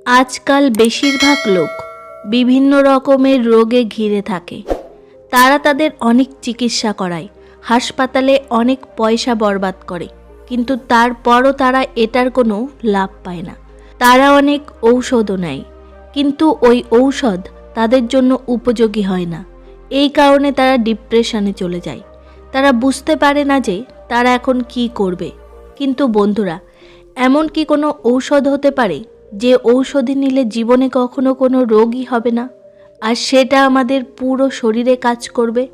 আজকাল বেশিরভাগ লোক বিভিন্ন রকমের রোগে ঘিরে থাকে। তারা তাদের অনেক চিকিৎসা করায়, হাসপাতালে অনেক পয়সা বরবাদ করে, কিন্তু তারপরও তারা এটার কোনো লাভ পায় না। তারা অনেক ঔষধও নেয়, কিন্তু ওই ঔষধ তাদের জন্য উপযোগী হয় না। এই কারণে তারা ডিপ্রেশনে চলে যায়। তারা বুঝতে পারে না যে তারা এখন কি করবে। কিন্তু বন্ধুরা, এমন কি কোনো ঔষধ হতে পারে যে ঔষধি নিলে জীবনে কখনো কোনো রোগই হবে না, আর সেটা আমাদের পুরো শরীরে কাজ করবে?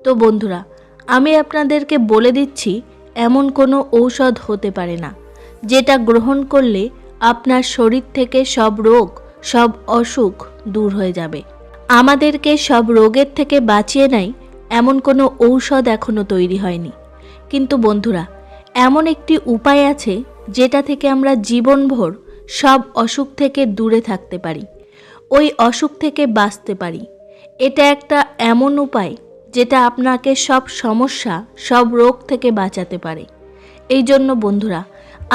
তো বন্ধুরা, আমি আপনাদেরকে বলে দিচ্ছি, এমন কোনো ঔষধ হতে পারে না যেটা গ্রহণ করলে আপনার শরীর থেকে সব রোগ, সব অসুখ দূর হয়ে যাবে। আমাদেরকে সব রোগের থেকে বাঁচিয়ে নেয় এমন কোনো ঔষধ এখনও তৈরি হয়নি। কিন্তু বন্ধুরা, এমন একটি উপায় আছে যেটা থেকে আমরা জীবনভর সব অসুখ থেকে দূরে থাকতে পারি, ওই অসুখ থেকে বাঁচতে পারি। এটা একটা এমন উপায় যেটা আপনাকে সব সমস্যা, সব রোগ থেকে বাঁচাতে পারে। এই জন্য বন্ধুরা,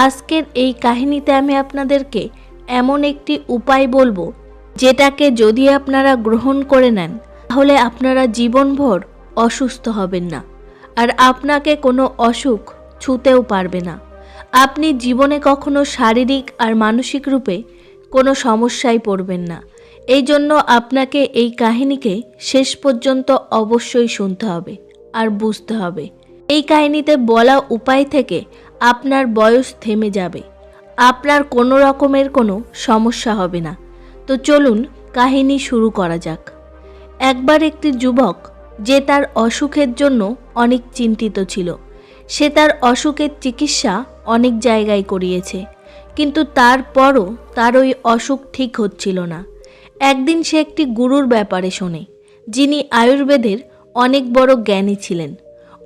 আজকের এই কাহিনীতে আমি আপনাদেরকে এমন একটি উপায় বলবো যেটাকে যদি আপনারা গ্রহণ করে নেন, তাহলে আপনারা জীবনভর অসুস্থ হবেন না, আর আপনাকে কোনো অসুখ ছুঁতেও পারবে না। আপনি জীবনে কখনো শারীরিক আর মানসিক রূপে কোনো সমস্যায় পড়বেন না। এই জন্য আপনাকে এই কাহিনীকে শেষ পর্যন্ত অবশ্যই শুনতে হবে আর বুঝতে হবে। এই কাহিনীতে বলা উপায় থেকে আপনার বয়স থেমে যাবে, আপনার কোনো রকমের কোনো সমস্যা হবে না। তো চলুন কাহিনী শুরু করা যাক। একবার একটি যুবক, যে তার অসুখের জন্য অনেক চিন্তিত ছিল। সে তার অসুখের চিকিৎসা অনেক জায়গায় করিয়েছে, কিন্তু তারপরও তার ওই অসুখ ঠিক হচ্ছিল না। একদিন সে একটি গুরুর ব্যাপারে শোনে, যিনি আয়ুর্বেদের অনেক বড় জ্ঞানী ছিলেন।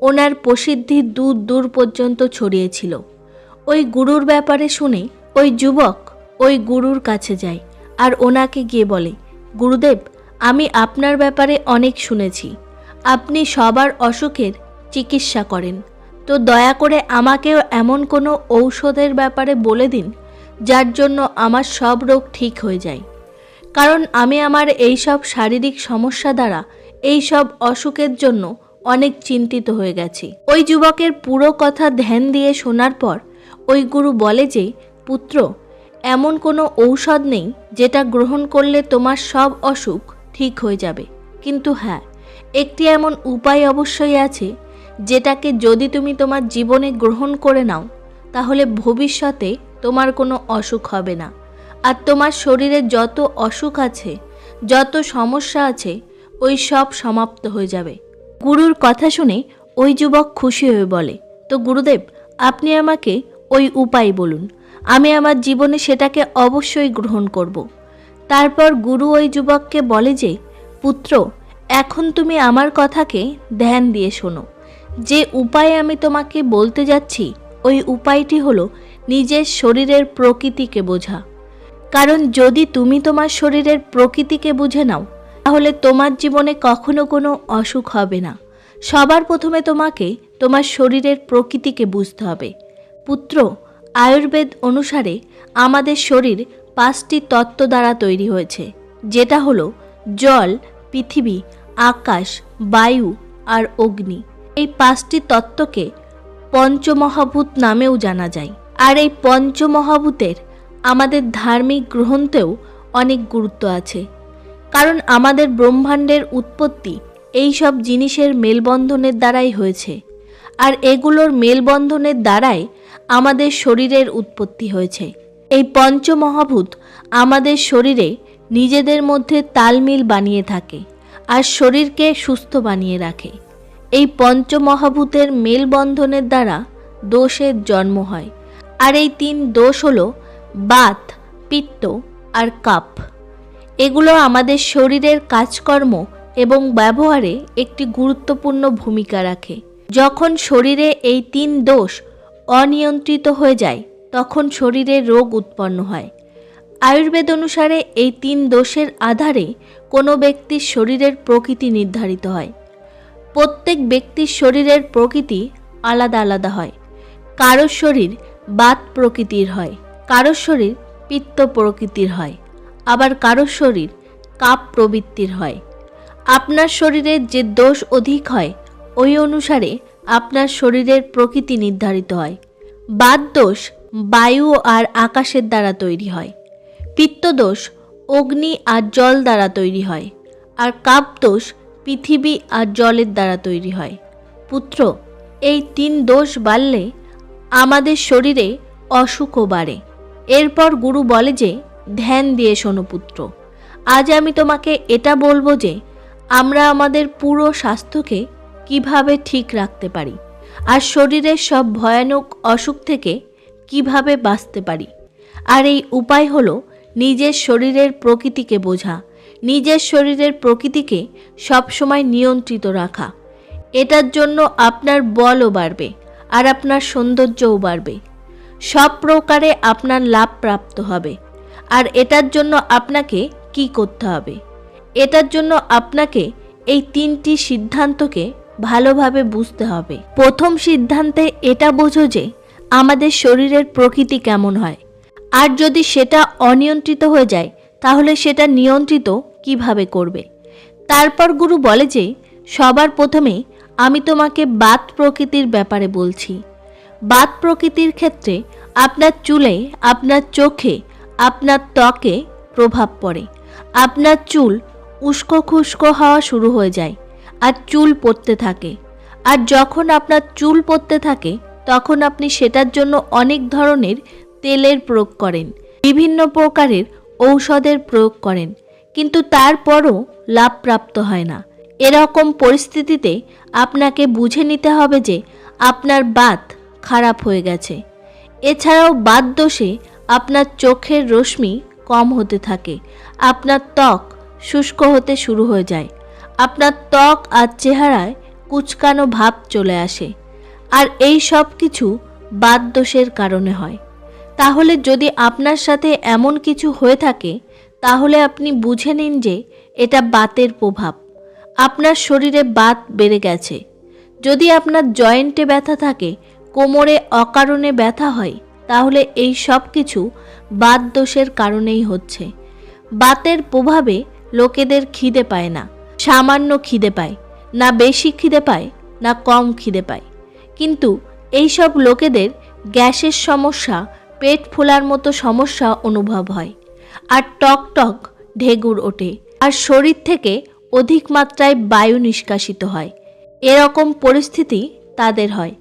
ওনার প্রসিদ্ধি দূর দূর পর্যন্ত ছড়িয়েছিল। ওই গুরুর ব্যাপারে শুনে ওই যুবক ওই গুরুর কাছে যায় আর ওনাকে গিয়ে বলে, গুরুদেব, আমি আপনার ব্যাপারে অনেক শুনেছি। আপনি সবার অসুখের চিকিৎসা করেন, তো দয়া করে আমাকেও এমন কোনো ঔষধের ব্যাপারে বলে দিন যার জন্য আমার সব রোগ ঠিক হয়ে যায়। কারণ আমি আমার এই সব শারীরিক সমস্যা দ্বারা, এই সব অসুখের জন্য অনেক চিন্তিত হয়ে গেছি। ওই যুবকের পুরো কথা ধ্যান দিয়ে শোনার পর ওই গুরু বলে যে, পুত্র, এমন কোনো ঔষধ নেই যেটা গ্রহণ করলে তোমার সব অসুখ ঠিক হয়ে যাবে, কিন্তু হ্যাঁ, একটি এমন উপায় অবশ্যই আছে যেটাকে যদি তুমি তোমার জীবনে গ্রহণ করে নাও, তাহলে ভবিষ্যতে তোমার কোনো অসুখ হবে না, আর তোমার শরীরে যত অসুখ আছে, যত সমস্যা আছে, ওই সব সমাপ্ত হয়ে যাবে। গুরুর কথা শুনে ওই যুবক খুশি হয়ে বলে, তো গুরুদেব, আপনি আমাকে ওই উপায় বলুন, আমি আমার জীবনে সেটাকে অবশ্যই গ্রহণ করব। তারপর গুরু ওই যুবককে বলে যে, পুত্র, এখন তুমি আমার কথাকে ধ্যান দিয়ে শোনো। যে উপায় আমি তোমাকে বলতে যাচ্ছি, ওই উপায়টি হলো নিজের শরীরের প্রকৃতিকে বোঝা। কারণ যদি তুমি তোমার শরীরের প্রকৃতিকে বুঝে নাও, তাহলে তোমার জীবনে কখনো কোনো অসুখ হবে না। সবার প্রথমে তোমাকে তোমার শরীরের প্রকৃতিকে বুঝতে হবে। পুত্র, আয়ুর্বেদ অনুসারে আমাদের শরীর 5টি তত্ত্ব দ্বারা তৈরি হয়েছে, যেটা হলো জল, পৃথিবী, আকাশ, বায়ু আর অগ্নি। এই 5টি তত্ত্বকে পঞ্চমহাভূত নামেও জানা যায়। আর এই পঞ্চমহাভূতের আমাদের ধার্মিক গ্রন্থেও অনেক গুরুত্ব আছে। কারণ আমাদের ব্রহ্মাণ্ডের উৎপত্তি এই সব জিনিসের মেলবন্ধনের দ্বারাই হয়েছে, আর এগুলোর মেলবন্ধনের দ্বারাই আমাদের শরীরের উৎপত্তি হয়েছে। এই পঞ্চমহাভূত আমাদের শরীরে নিজেদের মধ্যে তালমিল বানিয়ে থাকে আর শরীরকে সুস্থ বানিয়ে রাখে। এই পঞ্চমহাভূতের মেলবন্ধনের দ্বারা দোষের জন্ম হয়, আর এই 3 দোষ হলো বাত, পিত্ত আর কাফ। এগুলো আমাদের শরীরের কাজকর্ম এবং ব্যবহারে একটি গুরুত্বপূর্ণ ভূমিকা রাখে। যখন শরীরে এই 3 দোষ অনিয়ন্ত্রিত হয়ে যায়, তখন শরীরে রোগ উৎপন্ন হয়। আয়ুর্বেদ অনুসারে এই 3 দোষের আধারে কোনো ব্যক্তির শরীরের প্রকৃতি নির্ধারিত হয়। প্রত্যেক ব্যক্তির শরীরের প্রকৃতি আলাদা আলাদা হয়। কারোর শরীর বাত প্রকৃতির হয়, কারোর শরীর পিত্ত প্রকৃতির হয়, আবার কারোর শরীর কাপ প্রবৃত্তির হয়। আপনার শরীরে যে দোষ অধিক হয় ওই অনুসারে আপনার শরীরের প্রকৃতি নির্ধারিত হয়। বাত দোষ বায়ু আর আকাশের দ্বারা তৈরি হয়, পিত্তদোষ অগ্নি আর জল দ্বারা তৈরি হয়, আর কাপ দোষ পৃথিবী আর জলের দ্বারা তৈরি হয়। পুত্র, এই 3 দোষ বাড়লে আমাদের শরীরে অসুখও বাড়ে। এরপর গুরু বলে যে, ধ্যান দিয়ে শোনো পুত্র, আজ আমি তোমাকে এটা বলবো যে আমরা আমাদের পুরো স্বাস্থ্যকে কিভাবে ঠিক রাখতে পারি আর শরীরের সব ভয়ানক অসুখ থেকে কিভাবে বাঁচতে পারি। আর এই উপায় হলো নিজের শরীরের প্রকৃতিকে বোঝা, নিজের শরীরের প্রকৃতিকে সবসময় নিয়ন্ত্রিত রাখা। এটার জন্য আপনার বলও বাড়বে আর আপনার সৌন্দর্যও বাড়বে, সব প্রকারে আপনার লাভ প্রাপ্ত হবে। আর এটার জন্য আপনাকে কি করতে হবে? এটার জন্য আপনাকে এই 3টি সিদ্ধান্তকে ভালোভাবে বুঝতে হবে। প্রথম সিদ্ধান্তে এটা বোঝো যে আমাদের শরীরের প্রকৃতি কেমন হয়, আর যদি সেটা অনিয়ন্ত্রিত হয়ে যায় তাহলে সেটা নিয়ন্ত্রিত কিভাবে করবে। তারপর গুরু বলে যে সবার প্রথমে আমি তোমাকে বাত প্রকৃতির ব্যাপারে বলছি। বাত প্রকৃতির ক্ষেত্রে আপনার চুলে, আপনার চোখে, আপনার ত্বকে প্রভাব পড়ে। আপনার চুল উস্কো খুস্কো হওয়া শুরু হয়ে যায় আর চুল পড়তে থাকে। আর যখন আপনার চুল পড়তে থাকে তখন আপনি সেটার জন্য অনেক ধরনের তেলের প্রয়োগ করেন, বিভিন্ন প্রকারের ঔষধের প্রয়োগ করেন, কিন্তু তারপরও লাভ প্রাপ্ত হয় না। এরকম পরিস্থিতিতে আপনাকে বুঝে নিতে হবে যে আপনার বাত খারাপ হয়ে গেছে। এছাড়াও বাত দোষে আপনার চোখের রশ্মি কম হতে থাকে, আপনার ত্বক শুষ্ক হতে শুরু হয়ে যায়, আপনার ত্বক আর চেহারায় কুচকানো ভাব চলে আসে। আর এই সব কিছু বাত দোষের কারণে হয়। তাহলে যদি আপনার সাথে এমন কিছু হয়ে থাকে তাহলে আপনি বুঝে নিন যে এটা বাতের প্রভাব। আপনার শরীরে বাত বেড়ে গেছে। যদি আপনার জয়েন্টে ব্যথা থাকে, কোমরে অকারণে ব্যথা হয়, তাহলে এই সব কিছু বাত দোষের কারণেই হচ্ছে। বাতের প্রভাবে লোকেদের খিদে পায় না, সামান্য খিদে পায়, না বেশি খিদে পায় না কম খিদে পায়। কিন্তু এই সব লোকেদের গ্যাসের সমস্যা, পেট ফোলার মতো সমস্যা অনুভব হয়, আর টক টক ঢেগুর ওঠে, আর শরীর থেকে অধিক মাত্রায় বায়ু নিষ্কাশিত হয়। এরকম পরিস্থিতি তাদের হয়।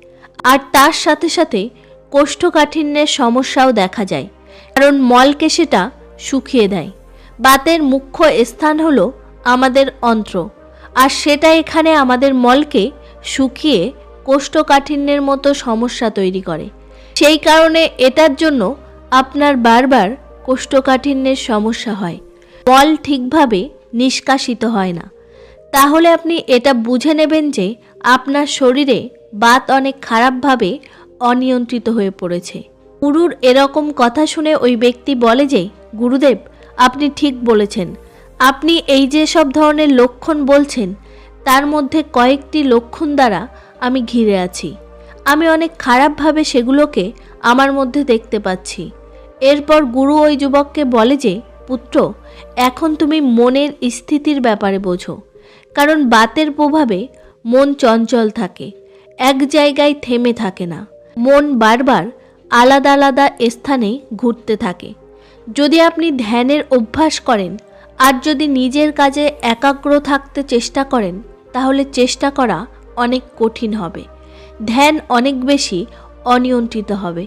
আর তার সাথে সাথে কোষ্ঠকাঠিন্যের সমস্যাও দেখা যায়, কারণ মলকে সেটা শুকিয়ে দেয়। বাতের মুখ্য স্থান হলো আমাদের অন্ত্র, আর সেটা এখানে আমাদের মলকে শুকিয়ে কোষ্ঠকাঠিন্যের মতো সমস্যা তৈরি করে। সেই কারণে এটার জন্য আপনার বারবার কোষ্ঠকাঠিন্যের সমস্যা হয়, মল ঠিকভাবে নিষ্কাশিত হয় না। তাহলে আপনি এটা বুঝে নেবেন যে আপনার শরীরে বাত অনেক খারাপভাবে অনিয়ন্ত্রিত হয়ে পড়েছে। গুরুর এরকম কথা শুনে ওই ব্যক্তি বলে যে, গুরুদেব, আপনি ঠিক বলেছেন। আপনি এই যে সব ধরনের লক্ষণ বলছেন তার মধ্যে কয়েকটি লক্ষণ দ্বারা আমি ঘিরে আছি। আমি অনেক খারাপভাবে সেগুলোকে আমার মধ্যে দেখতে পাচ্ছি। এরপর গুরু ওই যুবককে বলে যে, পুত্র, এখন তুমি মনের স্থিতির ব্যাপারে বোঝো। কারণ বাতের প্রভাবে মন চঞ্চল থাকে, এক জায়গায় থেমে থাকে না। মন বারবার আলাদা আলাদা স্থানে ঘুরতে থাকে। যদি আপনি ধ্যানের অভ্যাস করেন আর যদি নিজের কাজে একাগ্র থাকতে চেষ্টা করেন তাহলে চেষ্টা করা অনেক কঠিন হবে, ধ্যান অনেক বেশি অনিয়ন্ত্রিত হবে।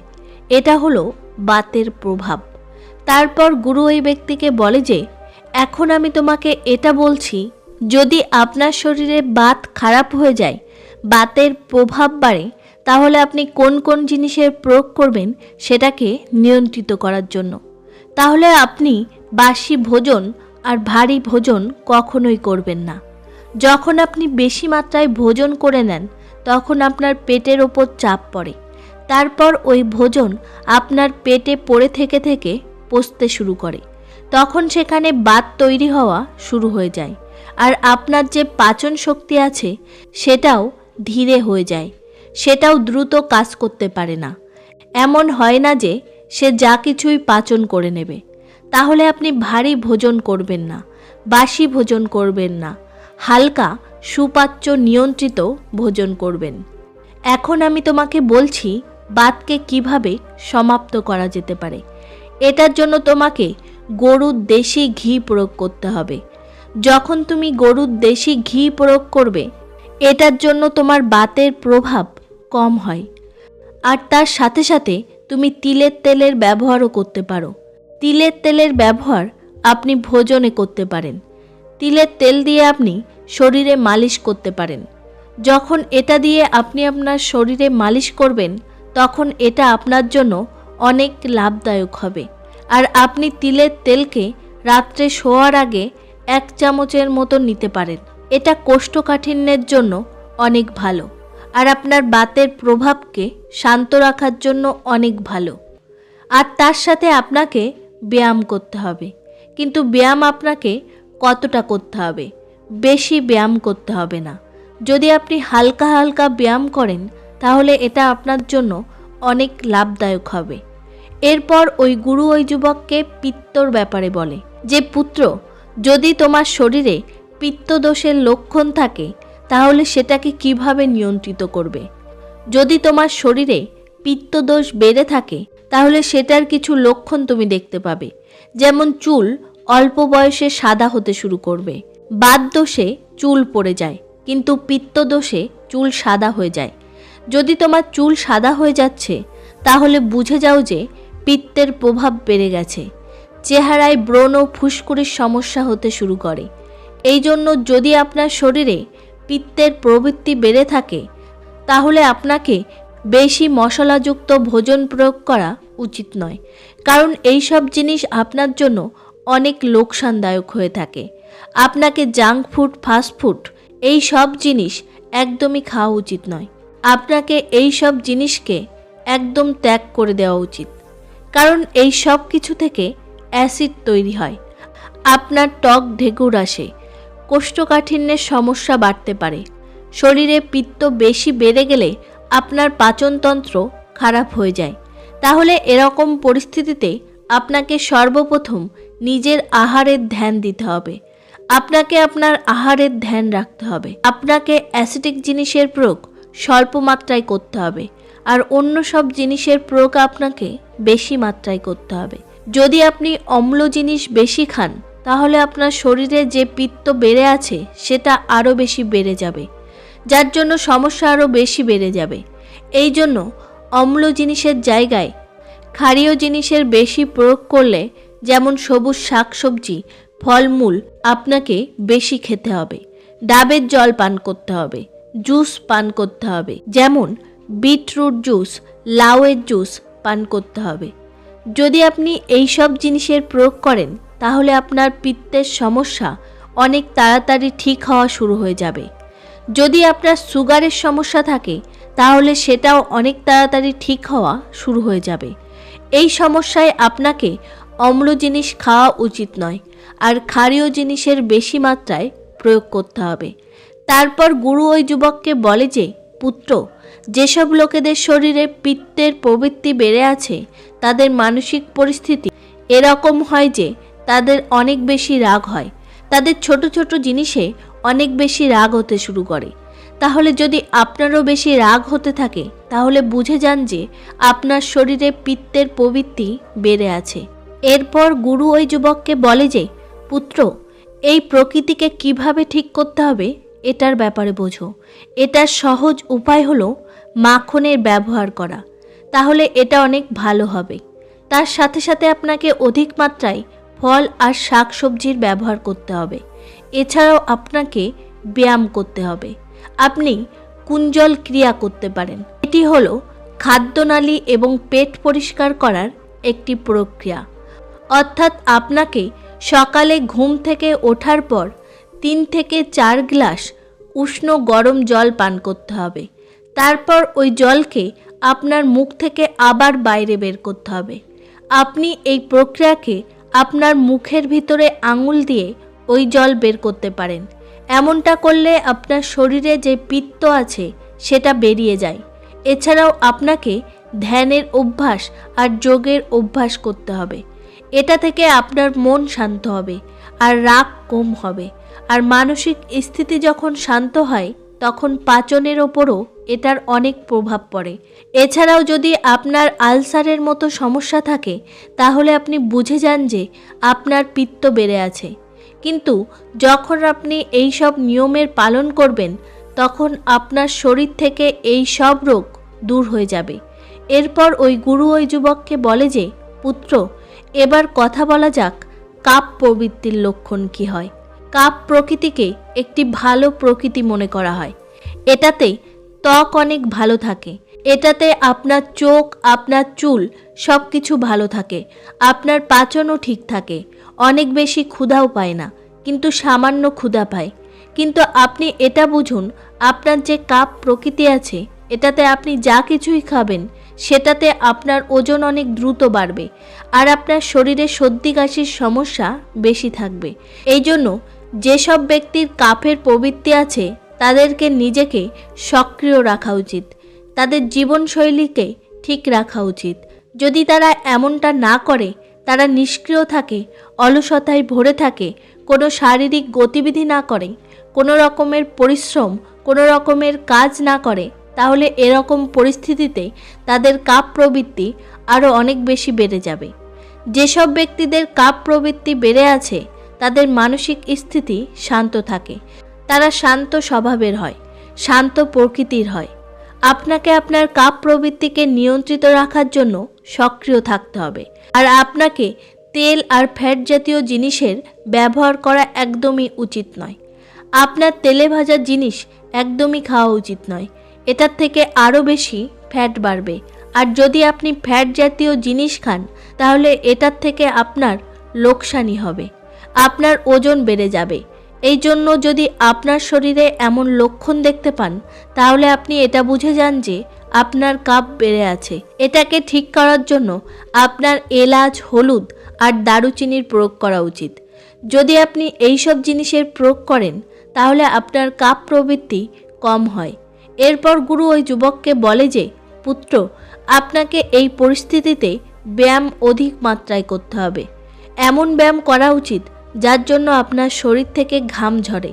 এটা হলো বাতের প্রভাব। তারপর গুরু ওই ব্যক্তিকে বলে যে, এখন আমি তোমাকে এটা বলছি, যদি আপনার শরীরে বাত খারাপ হয়ে যায়, বাতের প্রভাব বাড়ে, তাহলে আপনি কোন কোন জিনিসের প্রয়োগ করবেন সেটাকে নিয়ন্ত্রিত করার জন্য। তাহলে আপনি বাসি ভোজন আর ভারী ভোজন কখনোই করবেন না। যখন আপনি বেশি মাত্রায় ভোজন করে নেন তখন আপনার পেটের ওপর চাপ পড়ে, তারপর ওই ভোজন আপনার পেটে পড়ে থেকে থেকে পচতে শুরু করে, তখন সেখানে বাত তৈরি হওয়া শুরু হয়ে যায়, আর আপনার যে পাচন শক্তি আছে সেটাও ধীরে হয়ে যায়, সেটাও দ্রুত কাজ করতে পারে না। এমন হয় না যে সে যা কিছুই পাচন করে নেবে। তাহলে আপনি ভারী ভোজন করবেন না, বাসি ভোজন করবেন না, হালকা সুপাচ্য নিয়ন্ত্রিত ভোজন করবেন। এখন আমি তোমাকে বলছি বাতকে কিভাবে সমাপ্ত করা যেতে পারে। এটার জন্য তোমাকে গরুর দেশি ঘি প্রয়োগ করতে হবে। যখন তুমি গরুর দেশি ঘি প্রয়োগ করবে, এটার জন্য তোমার বাতের প্রভাব কম হয়। আর তার সাথে সাথে তুমি তিলের তেলের ব্যবহারও করতে পারো। তিলের তেলের ব্যবহার আপনি ভোজনে করতে পারেন। তিলের তেল দিয়ে আপনি শরীরে মালিশ করতে পারেন। যখন এটা দিয়ে আপনি আপনার শরীরে মালিশ করবেন, তখন এটা আপনার জন্য অনেক লাভদায়ক হবে। আর আপনি তিলের তেলকে রাত্রে শোয়ার আগে 1 চামচের মতো নিতে পারেন। এটা কোষ্ঠকাঠিন্যের জন্য অনেক ভালো, আর আপনার বাতের প্রভাবকে শান্ত রাখার জন্য অনেক ভালো। আর তার সাথে আপনাকে ব্যায়াম করতে হবে। কিন্তু ব্যায়াম আপনাকে কতটা করতে হবে? বেশি ব্যায়াম করতে হবে না। যদি আপনি হালকা হালকা ব্যায়াম করেন, তাহলে এটা আপনার জন্য অনেক লাভদায়ক হবে। এরপর ওই গুরু ওই যুবককে পিত্তর ব্যাপারে বলে যে, পুত্র, যদি তোমার শরীরে পিত্তদোষের লক্ষণ থাকে, তাহলে সেটাকে কিভাবে নিয়ন্ত্রিত করবে। যদি তোমার শরীরে পিত্তদোষ বেড়ে থাকে, তাহলে সেটার কিছু লক্ষণ তুমি দেখতে পাবে। যেমন চুল অল্প বয়সে সাদা হতে শুরু করবে। বাতদোষে চুল পড়ে যায়, কিন্তু পিত্তদোষে চুল সাদা হয়ে যায়। যদি তোমার চুল সাদা হয়ে যাচ্ছে, তাহলে বুঝে যাও যে পিত্তের প্রভাব বেড়ে গেছে। চেহারায় ব্রণ ও ফুসকুড়ির সমস্যা হতে শুরু করে। এই জন্য যদি আপনার শরীরে পিত্তের প্রবৃত্তি বেড়ে থাকে, তাহলে আপনাকে বেশি মশলাযুক্ত ভোজন প্রয়োগ করা উচিত নয়, কারণ এই সব জিনিস আপনার জন্য অনেক লোকসানদায়ক হয়ে থাকে। আপনাকে জাঙ্ক ফুড, ফাস্টফুড এই সব জিনিস একদমই খাওয়া উচিত নয়। আপনাকে এই সব জিনিসকে একদম ত্যাগ করে দেওয়া উচিত, কারণ এই সব কিছু থেকে অ্যাসিড তৈরি হয়। আপনার ত্বক ঢেকুর আসে, কোষ্ঠকাঠিন্যের সমস্যা বাড়তে পারে। শরীরে পিত্ত বেশি বেড়ে গেলে আপনার পাচনতন্ত্র খারাপ হয়ে যায়। তাহলে এরকম পরিস্থিতিতে আপনাকে সর্বপ্রথম নিজের আহারের ধ্যান দিতে হবে। আপনাকে আপনার আহারের ধ্যান রাখতে হবে। আপনাকে অ্যাসিডিক জিনিসের প্রয়োগ স্বল্প মাত্রায় করতে হবে, আর অন্য সব জিনিসের প্রয়োগ আপনাকে বেশি মাত্রায় করতে হবে। যদি আপনি অম্ল জিনিস বেশি খান, তাহলে আপনার শরীরে যে পিত্ত বেড়ে আছে সেটা আরও বেশি বেড়ে যাবে, যার জন্য সমস্যা আরও বেশি বেড়ে যাবে। এই জন্য অম্ল জিনিসের জায়গায় ক্ষারীয় জিনিসের বেশি প্রয়োগ করলে, যেমন সবুজ শাকসবজি, ফলমূল আপনাকে বেশি খেতে হবে। ডাবের জল পান করতে হবে, জুস পান করতে হবে, যেমন বিটরুট জুস, লাউয়ের জুস পান করতে হবে। যদি আপনি এই সব জিনিসের প্রয়োগ করেন, তাহলে আপনার পিত্তের সমস্যা অনেক তাড়াতাড়ি ঠিক হওয়া শুরু হয়ে যাবে। যদি আপনার সুগারের সমস্যা থাকে, তাহলে সেটাও অনেক তাড়াতাড়ি ঠিক হওয়া শুরু হয়ে যাবে। এই সমস্যায় আপনাকে অম্ল জিনিস খাওয়া উচিত নয়, আর ক্ষারীয় জিনিসের বেশি মাত্রায় প্রয়োগ করতে হবে। তারপর গুরু ওই যুবককে বলে যে, পুত্র, যেসব লোকেদের শরীরে পিত্তের প্রবৃত্তি বেড়ে আছে, তাদের মানসিক পরিস্থিতি এরকম হয় যে তাদের অনেক বেশি রাগ হয়। তাদের ছোট ছোট জিনিসে অনেক বেশি রাগ হতে শুরু করে। তাহলে যদি আপনারও বেশি রাগ হতে থাকে, তাহলে বুঝে যান যে আপনার শরীরে পিত্তের প্রবৃত্তি বেড়ে আছে। এরপর গুরু ওই যুবককে বলে যে, পুত্র, এই প্রকৃতিকে কিভাবে ঠিক করতে হবে এটার ব্যাপারে বোঝো। এটার সহজ উপায় হলো মাখনের ব্যবহার করা। তাহলে এটা অনেক ভালো হবে। তার সাথে সাথে আপনাকে অধিক মাত্রায় ফল আর শাক সবজির ব্যবহার করতে হবে। এছাড়াও আপনাকে ব্যায়াম করতে হবে। আপনি কুঞ্জল ক্রিয়া করতে পারেন। এটি হলো খাদ্যনালী এবং পেট পরিষ্কার করার একটি প্রক্রিয়া। অর্থাৎ আপনাকে সকালে ঘুম থেকে ওঠার পর 3 থেকে 4 গ্লাস উষ্ণ গরম জল পান করতে হবে। তারপর ওই জলকে আপনার মুখ থেকে আবার বাইরে বের করতে হবে। আপনি এই প্রক্রিয়াকে আপনার মুখের ভিতরে আঙুল দিয়ে ওই জল বের করতে পারেন। এমনটা করলে আপনার শরীরে যে পিত্ত আছে সেটা বেরিয়ে যায়। এছাড়াও আপনাকে ধ্যানের অভ্যাস আর যোগের অভ্যাস করতে হবে। এটা থেকে আপনার মন শান্ত হবে আর রাগ কম হবে। আর মানসিক স্থিতি যখন শান্ত হয় তখন পাচনের ওপরও এটার অনেক প্রভাব পড়ে। এছাড়াও যদি আপনার আলসারের মতো সমস্যা থাকে তাহলে আপনি বুঝে যান যে আপনার পিত্ত বেড়ে আছে। কিন্তু যখন আপনি এই সব নিয়মের পালন করবেন তখন আপনার শরীর থেকে এই সব রোগ দূর হয়ে যাবে। এরপর ওই গুরু ওই যুবককে বলে যে, পুত্র, এবার কথা বলা যাক কাপ প্রবৃত্তির লক্ষণ কি হয়। কাপ প্রকৃতিকে একটি ভালো প্রকৃতি মনে করা হয়। এটাতে ত্বক অনেক ভালো থাকে। এটাতে আপনার চোখ, আপনার চুল সব কিছু ভালো থাকে। আপনার পাচনও ঠিক থাকে। অনেক বেশি ক্ষুধাও পায় না, কিন্তু সামান্য ক্ষুধা পায়। কিন্তু আপনি এটা বুঝুন, আপনার যে কাপ প্রকৃতি আছে এটাতে আপনি যা কিছুই খাবেন সেটাতে আপনার ওজন অনেক দ্রুত বাড়বে আর আপনার শরীরে সর্দি কাশির সমস্যা বেশি থাকবে। এই জন্য যেসব ব্যক্তির কাপের প্রবৃত্তি আছে তাদেরকে নিজেকে সক্রিয় রাখা উচিত, তাদের জীবনশৈলীকে ঠিক রাখা উচিত। যদি তারা এমনটা না করে, তারা নিষ্ক্রিয় থাকে, অলসতায় ভরে থাকে, কোনো শারীরিক গতিবিধি না করে, কোনো রকমের পরিশ্রম, কোনো রকমের কাজ না করে, তাহলে এরকম পরিস্থিতিতে তাদের কাপ প্রবৃত্তি আরও অনেক বেশি বেড়ে যাবে। যেসব ব্যক্তিদের কাপ প্রবৃত্তি বেড়ে আছে তাদের মানসিক স্থিতি শান্ত থাকে, তারা শান্ত স্বভাবের হয়, শান্ত প্রকৃতির হয়। আপনাকে আপনার কাপ প্রবৃত্তিকে নিয়ন্ত্রিত রাখার জন্য সক্রিয় থাকতে হবে। আর আপনাকে তেল আর ফ্যাট জাতীয় জিনিসের ব্যবহার করা একদমই উচিত নয়। আপনার তেলে ভাজা জিনিস একদমই খাওয়া উচিত নয়। এটার থেকে আরও বেশি ফ্যাট বাড়বে। আর যদি আপনি ফ্যাট জাতীয় জিনিস খান তাহলে এটার থেকে আপনার লোকসানি হবে, আপনার ওজন বেড়ে যাবে। এই জন্য যদি আপনার শরীরে এমন লক্ষণ দেখতে পান তাহলে আপনি এটা বুঝে যান যে আপনার কাপ বেড়ে আছে। এটাকে ঠিক করার জন্য আপনার এলাচ, হলুদ আর দারুচিনির প্রয়োগ করা উচিত। যদি আপনি এই সব জিনিসের প্রয়োগ করেন তাহলে আপনার কাপ প্রবৃত্তি কম হয়। এরপর গুরু ওই যুবককে বলে যে, পুত্র, আপনাকে এই পরিস্থিতিতে ব্যায়াম অধিক মাত্রায় করতে হবে। এমন ব্যায়াম করা উচিত যার জন্য আপনার শরীর থেকে ঘাম ঝরে,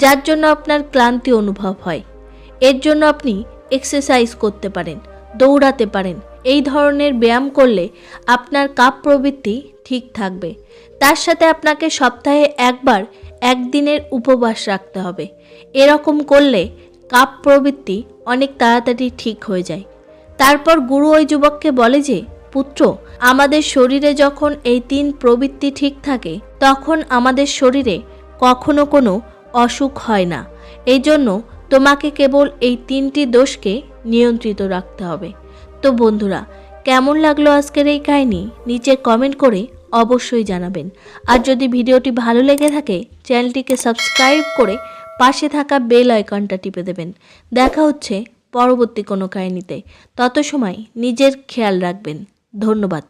যার জন্য আপনার ক্লান্তি অনুভব হয়। এর জন্য আপনি এক্সারসাইজ করতে পারেন, দৌড়াতে পারেন। এই ধরনের ব্যায়াম করলে আপনার কাপ প্রবৃত্তি ঠিক থাকবে। তার সাথে আপনাকে সপ্তাহে একবার একদিনের উপবাস রাখতে হবে। এরকম করলে কাপ প্রবৃত্তি অনেক তাড়াতাড়ি ঠিক হয়ে যায়। তারপর গুরু ওই যুবককে বলে যে, পুত্র, আমাদের শরীরে যখন এই 3 প্রবৃত্তি ঠিক থাকে তখন আমাদের শরীরে কখনো কোনো অসুখ হয় না। এই জন্য তোমাকে কেবল এই 3টি দোষকে নিয়ন্ত্রিত রাখতে হবে। তো বন্ধুরা, কেমন লাগলো আজকের এই কাহিনী নিচে কমেন্ট করে অবশ্যই জানাবেন। আর যদি ভিডিওটি ভালো লেগে থাকে চ্যানেলটিকে সাবস্ক্রাইব করে পাশে থাকা বেল আইকনটা টিপে দেবেন। দেখা হচ্ছে পরবর্তী কোনো কাহিনীতে। তত সময় নিজের খেয়াল রাখবেন। ধন্যবাদ।